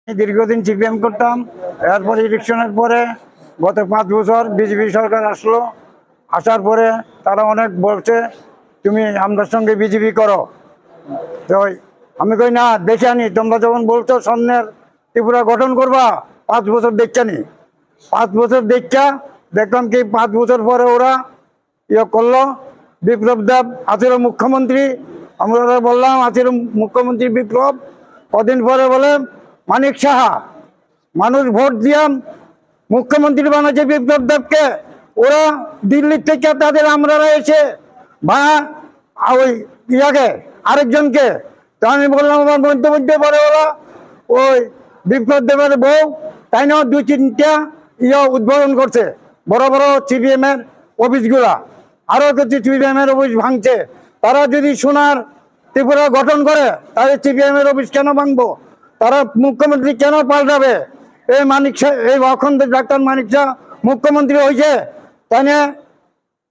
দীর্ঘদিন সিপিএম করতাম। এরপরে ইলেকশনের পরে গত 5 বছর বিজেপি সরকার আসলো। আসার পরে তারা অনেক বলছে তুমি আমাদের সঙ্গে বিজেপি করো। তো আমি কই না, দেখে আনি। তোমরা যখন বলছো সামনের ত্রিপুরা গঠন করবা, 5 বছর দেখছানি। 5 বছর দেখা দেখলাম কি 5 বছর পরে ওরা করলো। বিপ্লব দেব আছিল মুখ্যমন্ত্রী। আমরা বললাম আছিল মুখ্যমন্ত্রী বিপ্লব। কদিন পরে বলে মানিক সাহা। মানুষ ভোট দিয়াম মুখ্যমন্ত্রী বানাচ্ছে বিপ্লব দেবকে। ওরা দিল্লির থেকে তাদের আমরা এসে বা ওই ইয়াকে আরেকজনকে। তো আমি বললাম আমার মধ্যে পরে ওরা ওই বিপ্লব দেবের বউ তাই না 2-3টা উদ্বোধন করছে, বড় বড় সিপিএম এর অফিসগুলা। আরো কিছু সিপিএম এর অফিস ভাঙছে। তারা যদি সোনার ত্রিপুরা গঠন করে তাহলে সিপিএম এর অফিস কেন ভাঙবো? তারা মুখ্যমন্ত্রী কেন পাল্টাবে? এই মানিক এই অখণ্ড ডাক্তার মানিক শাহ মুখ্যমন্ত্রী হয়েছে, তাই না?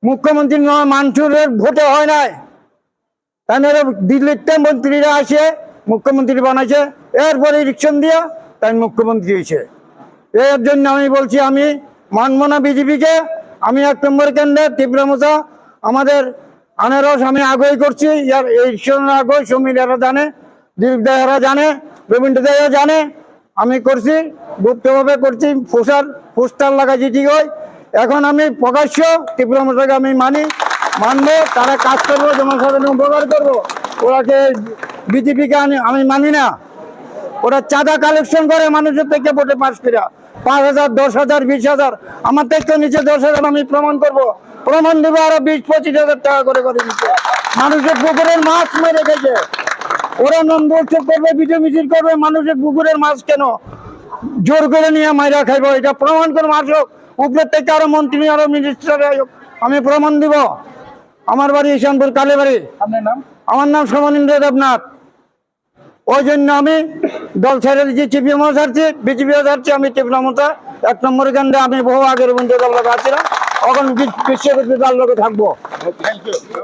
মুখ্যমন্ত্রী নয়, মানুষের ভোটে হয় নাই। তাই না? দিল্লিতে মন্ত্রীরা আসে মুখ্যমন্ত্রী বানাইছে, এরপরে ইলেকশন দিয়া তাই মুখ্যমন্ত্রী হয়েছে। এর জন্য আমি বলছি আমি মানবো না বিজেপিকে। আমি 1 নম্বর কেন্দ্রে তীব্রমতা আমাদের আনারস আমি আগ্রহী করছি। ইলেকশনের আগে সমীরা জানে, দিলীপ দায়েরা জানে, রবীন্দ্র দায়েরা জানে। আমি করছি, গুপ্তভাবে করছি, পোস্টার লাগাইছি, ঠিক হয়। এখন আমি প্রকাশ্য তীব্রমতাকে আমি মানবো। তারা কাজ করবো, জনসাধারণ উপকার করবো। ওরাকে বিজেপিকে আমি মানি না। ওরা চাঁদা কালেকশন করে মানুষের থেকে ভোটে পাস করা 5,000, 10,000, 20,000। আমার থেকে নিচে 10,000 আমি প্রমাণ করবো। প্রমাণ দেবো আরো 20-25,000 টাকা করে নিচ্ছে। মানুষের পুকুরের মাছ মেরে গেছে। ওরা নম্বর করবে, ভিডিও মিছিল করবে। মানুষের পুকুরের মাছ কেন জোর করে নিয়ে মাইরা খাইবো? এটা প্রমাণ করবো। আসুক উপরের থেকে আরো মন্ত্রী, আরো মিনিস্টার, আমি প্রমাণ দিব। আমার বাড়ি ইশানপুর কালীবাড়ি। আপনার নাম? আমার নাম সমনীন্দ্র দেবনাথ। ওই জন্য আমি দল ছেড়ে দিচ্ছি, সিপিএমও ছাড়ছি, বিজেপিও ছাড়ছি। আমি তীব্রমতা 1 নম্বর কেন্দ্রে আমি বহু আগের বন্ধু দল লোক আছিলাম, এখন বিশ্ব দল লোকে থাকবো।